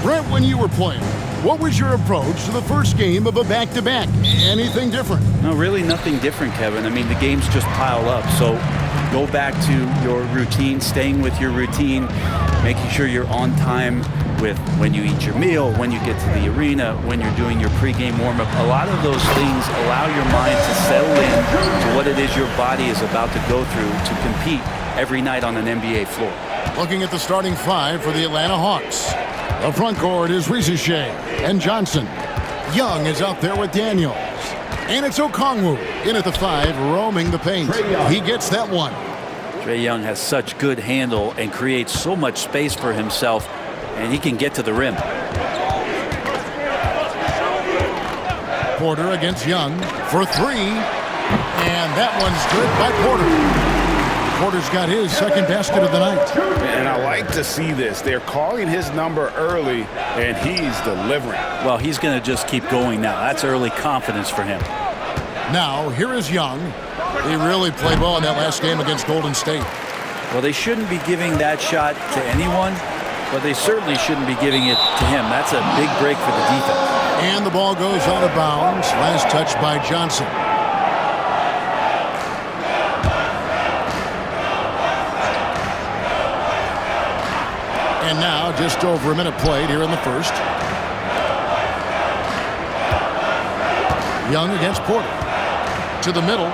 Brent, when you were playing, what was your approach to the first game of a back-to-back? Anything different? No, really nothing different, Kevin. I mean, the games just pile up. So go back to your routine, staying with your routine, making sure you're on time with when you eat your meal, when you get to the arena, when you're doing your pregame warm-up. A lot of those things allow your mind to settle in to what it is your body is about to go through to compete every night on an NBA floor. Looking at the starting five for the Atlanta Hawks. The front court is Risacher and Johnson. Young is out there with Daniels. And it's Okongwu in at the 5, roaming the paint. He gets that one. Trae Young has such good handle and creates so much space for himself, and he can get to the rim. Porter against Young for 3. And that one's good by Porter. Porter's got his second basket of the night. And I like to see this. They're calling his number early, and he's delivering. Well, he's going to just keep going now. That's early confidence for him. Now, here is Young. He really played well in that last game against Golden State. Well, they shouldn't be giving that shot to anyone, but they certainly shouldn't be giving it to him. That's a big break for the defense. And the ball goes out of bounds. Last touch by Johnson. And now just over a minute played here in the first. Young against Porter. To the middle.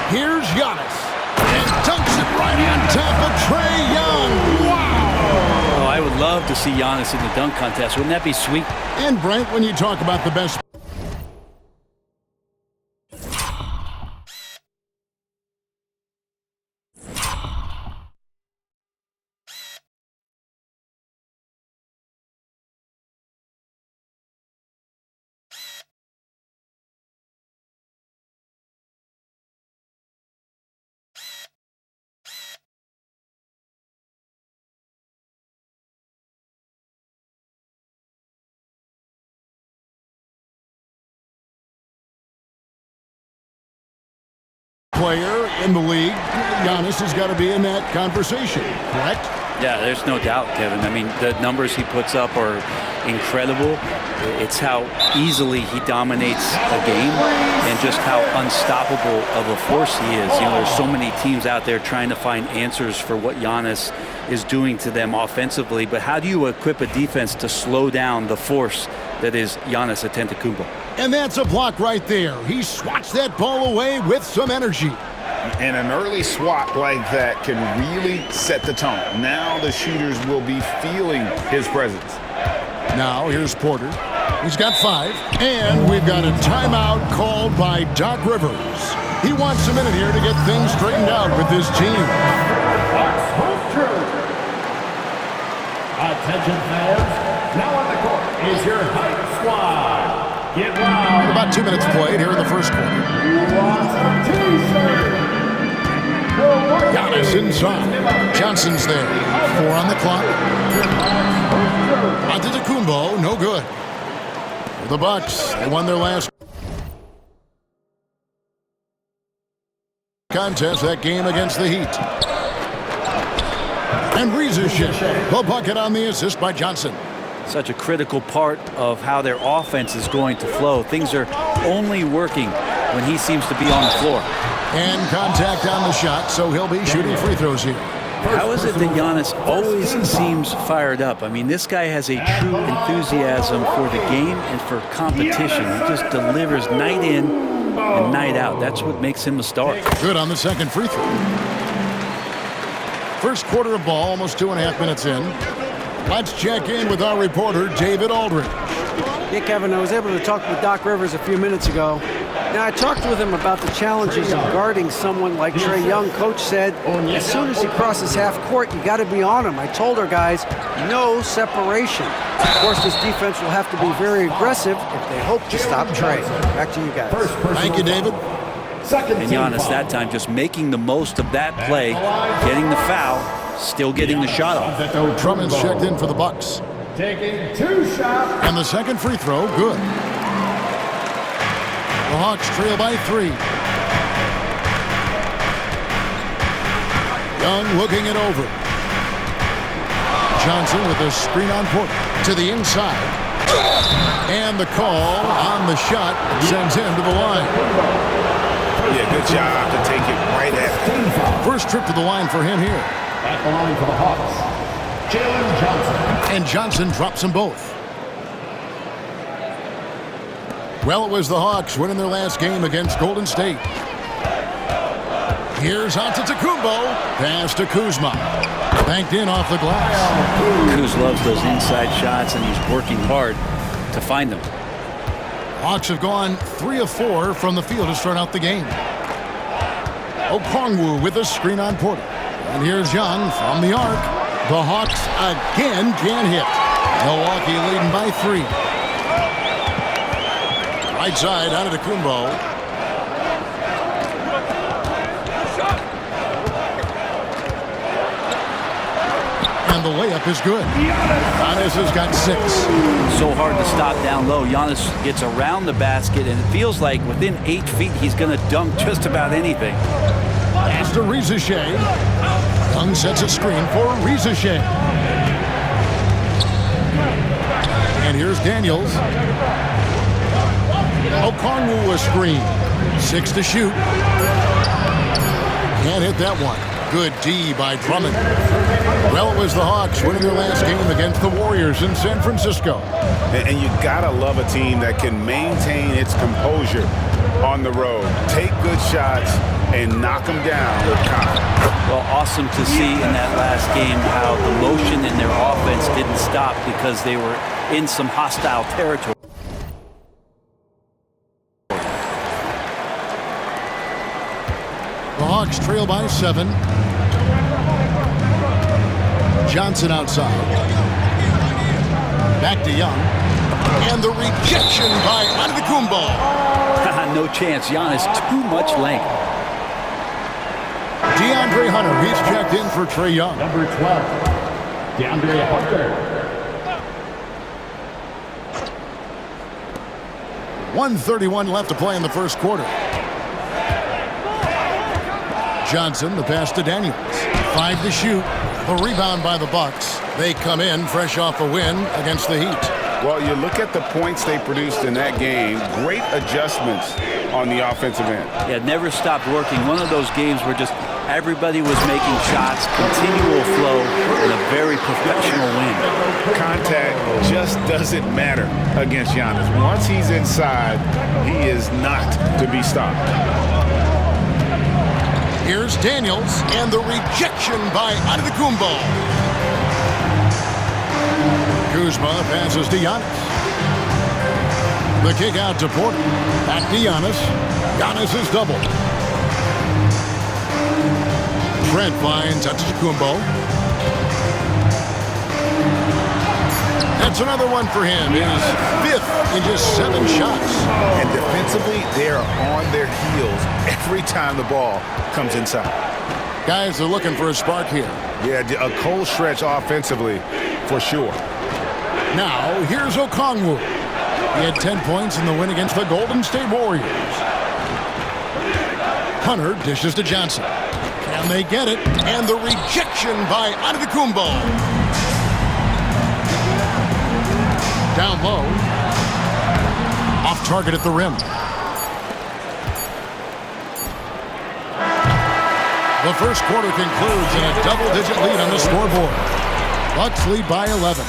Here's Giannis. And dunks it right on top of Trae Young. Wow! Oh, I would love to see Giannis in the dunk contest. Wouldn't that be sweet? And Brent, when you talk about the best player in the league, Giannis has got to be in that conversation, correct? Yeah, there's no doubt, Kevin. I mean, the numbers he puts up are incredible. It's how easily he dominates a game and just how unstoppable of a force he is. You know, there's so many teams out there trying to find answers for what Giannis is doing to them offensively, but how do you equip a defense to slow down the force that is Giannis Antetokounmpo? And that's a block right there. He swats that ball away with some energy. And an early swat like that can really set the tone. Now the shooters will be feeling his presence. Now here's Porter. He's got 5. And we've got a timeout called by Doc Rivers. He wants a minute here to get things straightened out with his team. Attention fans, now on the court is your hype squad. Get loud. About 2 minutes played here in the first quarter. Giannis inside. Johnson's there. 4 on the clock. Antetokounmpo, no good. The Bucks, they won their last contest, that game against the Heat. And Risacher, the bucket on the assist by Johnson. Such a critical part of how their offense is going to flow. Things are only working when he seems to be on the floor. And contact on the shot, so he'll be shooting free throws here. How is it that Giannis always seems fired up? I mean, this guy has a true enthusiasm for the game and for competition. He just delivers night in and night out. That's what makes him a star. Good on the second free throw. First quarter of ball, almost 2.5 minutes in. Let's check in with our reporter, David Aldridge. Yeah, Kevin, I was able to talk with Doc Rivers a few minutes ago. Now, I talked with him about the challenges of guarding someone like Trae Young. Coach said, as soon as he crosses half court, you got to be on him. I told our guys, no separation. Of course, this defense will have to be very aggressive if they hope to stop Trae. Back to you guys. Thank you, David. And Giannis that time just making the most of that play, getting the foul, still getting the shot off. Drummond's checked in for the Bucks. Taking 2 shots. And the second free throw, good. The Hawks trail by 3. Young looking it over. Johnson with a screen on Porter. To the inside. And the call on the shot sends him to the line. Yeah, good job to take it right at him. First trip to the line for him here. At the line for the Hawks, Jalen Johnson. And Johnson drops them both. Well, it was the Hawks winning their last game against Golden State. Here's Antetokounmpo. Pass to Kuzma. Banked in off the glass. Kuz loves those inside shots, and he's working hard to find them. Hawks have gone 3 of 4 from the field to start out the game. Okongwu with a screen on Porter. And here's Young from the arc. The Hawks again can't hit. Milwaukee leading by 3. Right side, Antetokounmpo. And the layup is good. Giannis has got 6. So hard to stop down low. Giannis gets around the basket, and it feels like within 8 feet he's going to dunk just about anything. Pass to Rizachet. Young sets a screen for Rizachet. And here's Daniels. Okongwu a screen. 6 to shoot. Can't hit that one. Good D by Drummond. Well, it was the Hawks winning their last game against the Warriors in San Francisco. And you gotta love a team that can maintain its composure on the road. Take good shots and knock them down with confidence. Well, awesome to see in that last game how the motion in their offense didn't stop because they were in some hostile territory. The Hawks trail by 7. Johnson outside. Back to Young. And the rejection by Antetokounmpo. No chance. Giannis, too much length. DeAndre Hunter, he's checked in for Trae Young. Number 12, DeAndre Hunter. 1:31 left to play in the first quarter. Johnson, the pass to Daniels. 5 to shoot. The rebound by the Bucks. They come in fresh off a win against the Heat. Well, you look at the points they produced in that game. Great adjustments on the offensive end. Yeah, never stopped working. One of those games where just everybody was making shots, continual flow, and a very professional win. Contact just doesn't matter against Giannis. Once he's inside, he is not to be stopped. Here's Daniels, and the rejection by Antetokounmpo. Kuzma passes to Giannis. The kick out to Porter. Back to Giannis. Giannis is doubled. Trent finds Antetokounmpo. That's another one for him. His 5th in just 7 shots. And defensively, they are on their heels every time the ball comes inside. Guys are looking for a spark here. Yeah, a cold stretch offensively, for sure. Now, here's Okongwu. He had 10 points in the win against the Golden State Warriors. Hunter dishes to Johnson. Can they get it? And the rejection by Antetokounmpo. Down low. Off target at the rim. The first quarter concludes in a double-digit lead on the scoreboard. Bucks lead by 11.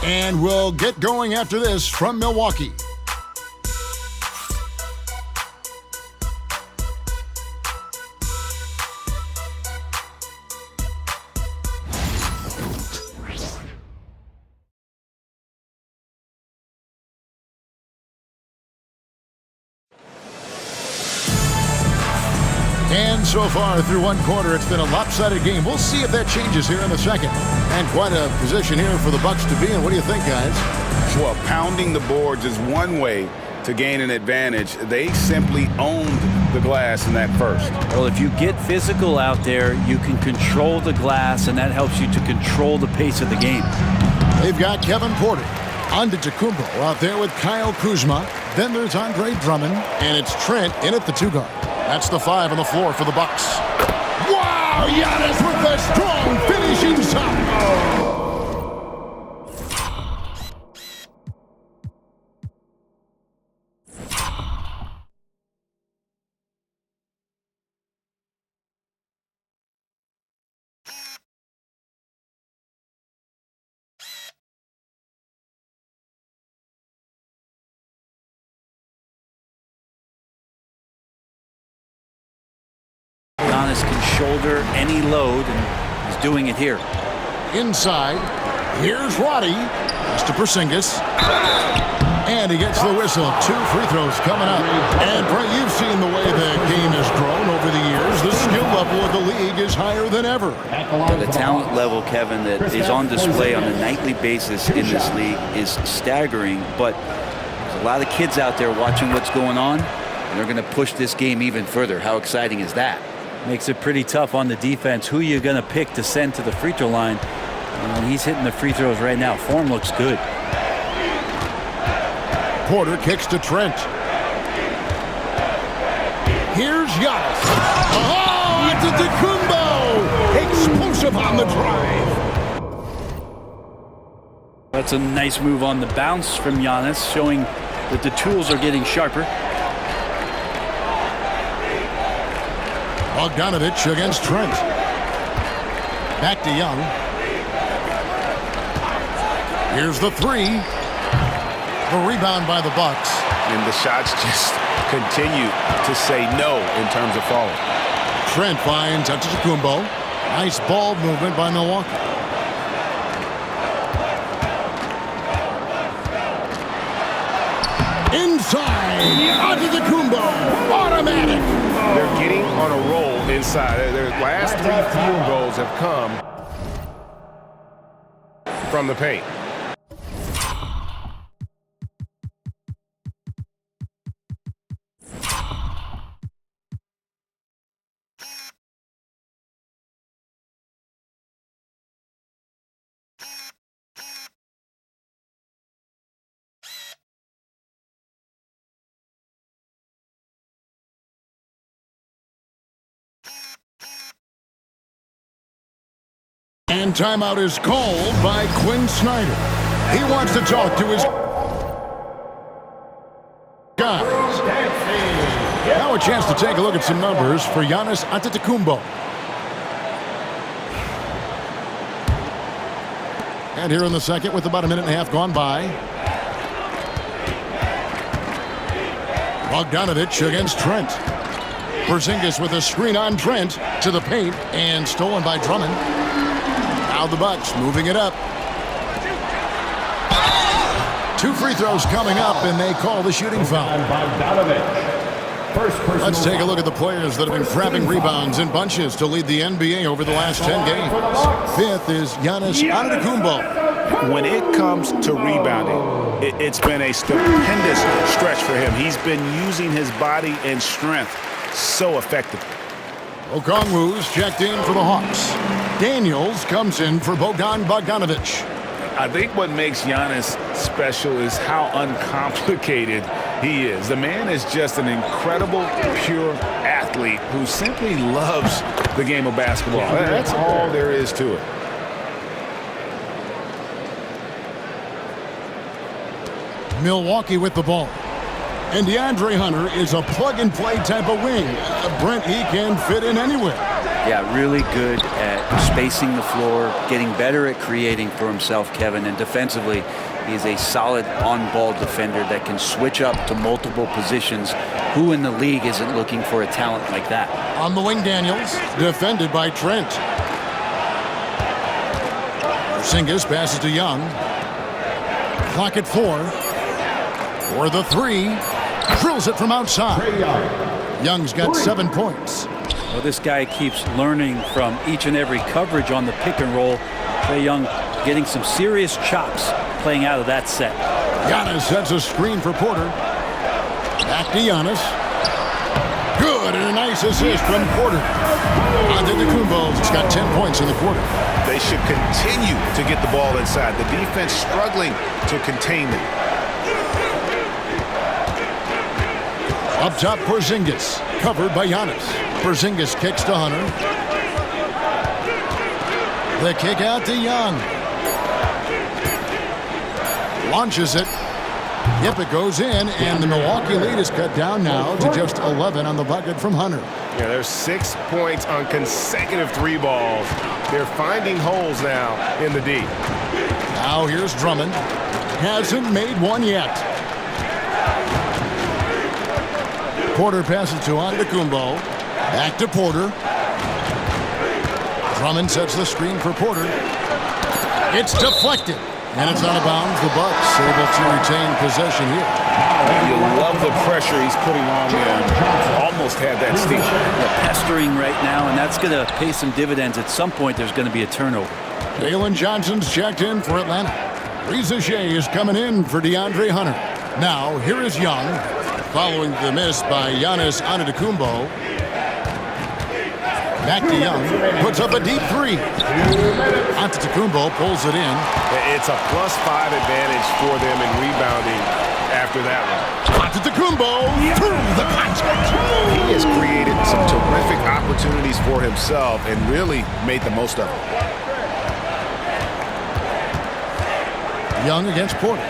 And we'll get going after this from Milwaukee. And so far through one quarter, it's been a lopsided game. We'll see if that changes here in the second. And quite a position here for the Bucks to be in. What do you think, guys? Well, pounding the boards is one way to gain an advantage. They simply owned the glass in that first. Well, if you get physical out there, you can control the glass, and that helps you to control the pace of the game. They've got Kevin Porter. Antetokounmpo out there with Kyle Kuzma. Then there's Andre Drummond. And it's Trent in at the 2 guard. That's the 5 on the floor for the Bucks. Wow! Giannis with a strong finish inside. shoulder any load, and he's doing it here. Inside, here's Roddy. It's to Porzingis. And he gets the whistle. 2 free throws coming up. And Brent, you've seen the way the game has grown over the years. The skill level of the league is higher than ever. The talent level, Kevin, that is on display on a nightly basis in this league is staggering. But there's a lot of kids out there watching what's going on, and they're going to push this game even further. How exciting is that? Makes it pretty tough on the defense. Who are you going to pick to send to the free throw line? And he's hitting the free throws right now. Form looks good. Porter kicks to Trent. Here's Giannis. Oh, it's Antetokounmpo! Explosive on the drive. That's a nice move on the bounce from Giannis, showing that the tools are getting sharper. Bogdanovich against Trent. Back to Young. Here's the 3. The rebound by the Bucks. And the shots just continue to say no in terms of falling. Trent finds Antetokounmpo. Nice ball movement by Milwaukee. Inside. Antetokounmpo. Automatic. They're getting on a roll inside. Their last 3 field goals have come from the paint. And timeout is called by Quinn Snyder. He wants to talk to his guys. Now a chance to take a look at some numbers for Giannis Antetokounmpo. And here in the second, with about a minute and a half gone by, Bogdanovich against Trent. Porzingis with a screen on Trent to the paint and stolen by Drummond. Now the Bucks moving it up. 2 free throws coming up, and they call the shooting foul. Let's take a look at the players that have been grabbing rebounds in bunches to lead the NBA over the last 10 games. 5th is Giannis Antetokounmpo. When it comes to rebounding, it's been a stupendous stretch for him. He's been using his body and strength so effectively. Okongwu's checked in for the Hawks. Daniels comes in for Bogdanovich. I think what makes Giannis special is how uncomplicated he is. The man is just an incredible, pure athlete who simply loves the game of basketball. That's all there is to it. Milwaukee with the ball. And DeAndre Hunter is a plug-and-play type of wing. Brent, he can fit in anywhere. Yeah, really good at spacing the floor, getting better at creating for himself, Kevin. And defensively, he is a solid on-ball defender that can switch up to multiple positions. Who in the league isn't looking for a talent like that? On the wing, Daniels, defended by Trent. Porzingis passes to Young. Clock at 4. For the 3. Drills it from outside. Young's got 7 points. Well, this guy keeps learning from each and every coverage on the pick and roll. Trae Young getting some serious chops playing out of that set. Giannis sets a screen for Porter. Back to Giannis. Good, and a nice assist from Porter. Antetokounmpo's got 10 points in the quarter. They should continue to get the ball inside. The defense struggling to contain them. Up top, Porzingis, covered by Giannis. Porzingis kicks to Hunter. The kick out to Young. Launches it. Yep, it goes in, and the Milwaukee lead is cut down now to just 11 on the bucket from Hunter. Yeah, there's 6 points on consecutive 3 balls. They're finding holes now in the D. Now here's Drummond. Hasn't made one yet. Porter passes to Antetokounmpo. Back to Porter. Drummond sets the screen for Porter. It's deflected. And it's out of bounds. The Bucks able to retain possession here. You love the pressure he's putting on them. Almost had that steal. Pestering right now, and that's going to pay some dividends. At some point, there's going to be a turnover. Jalen Johnson's checked in for Atlanta. Reza Shea is coming in for DeAndre Hunter. Now, here is Young, following the miss by Giannis Antetokounmpo. Back to Young, puts up a deep three. Antetokounmpo pulls it in. It's a +5 advantage for them in rebounding after that one. Antetokounmpo through the contact. He has created some terrific opportunities for himself and really made the most of them. Young against Porter.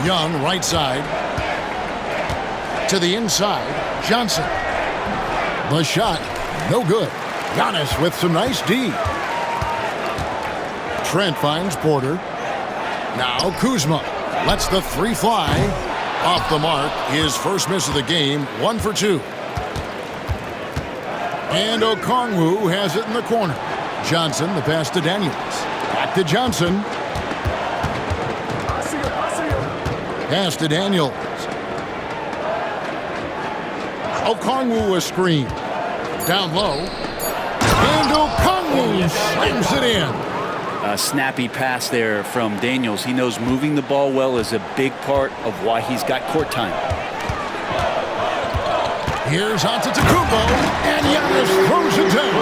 Young right side. To the inside. Johnson. The shot. No good. Giannis with some nice D. Trent finds Porter. Now Kuzma lets the three fly. Off the mark. His first miss of the game. 1 for 2. And Okongwu has it in the corner. Johnson, the pass to Daniels. Back to Johnson. Pass to Daniels. Okongwu a screen. Down low. And Okongwu slams it in. A snappy pass there from Daniels. He knows moving the ball well is a big part of why he's got court time. Here's Antetokounmpo, and Giannis throws it down.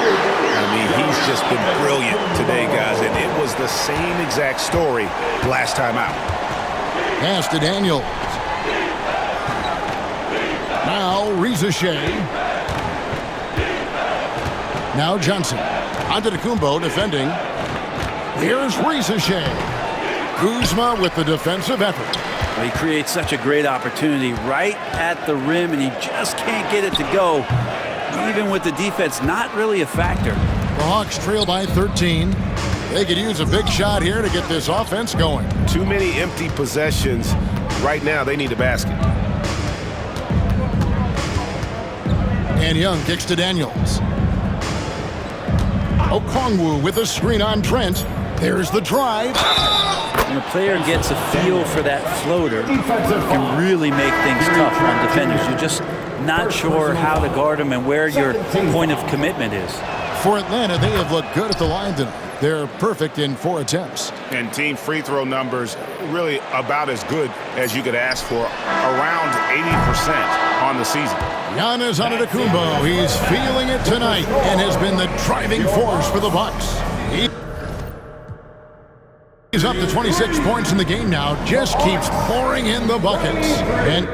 I mean, he's just been brilliant today, guys, and it was the same exact story last time out. Pass to Daniels. Now Reza Shea. Now Johnson. Antetokounmpo defending. Here's Reza Shea. Kuzma with the defensive effort. Well, he creates such a great opportunity right at the rim, and he just can't get it to go. Even with the defense not really a factor. The Hawks trail by 13. They could use a big shot here to get this offense going. Too many empty possessions. Right now, they need a basket. And Young kicks to Daniels. Okongwu with a screen on Trent. There's the drive. When a player gets a feel for that floater, it can really make things tough on defenders. You're just not sure how to guard them and where your point of commitment is. For Atlanta, they have looked good at the line tonight. They're perfect in 4 attempts. And team free throw numbers really about as good as you could ask for, around 80% on the season. Giannis Antetokounmpo, he's feeling it tonight and has been the driving force for the Bucks. He's up to 26 points in the game now, just keeps pouring in the buckets. And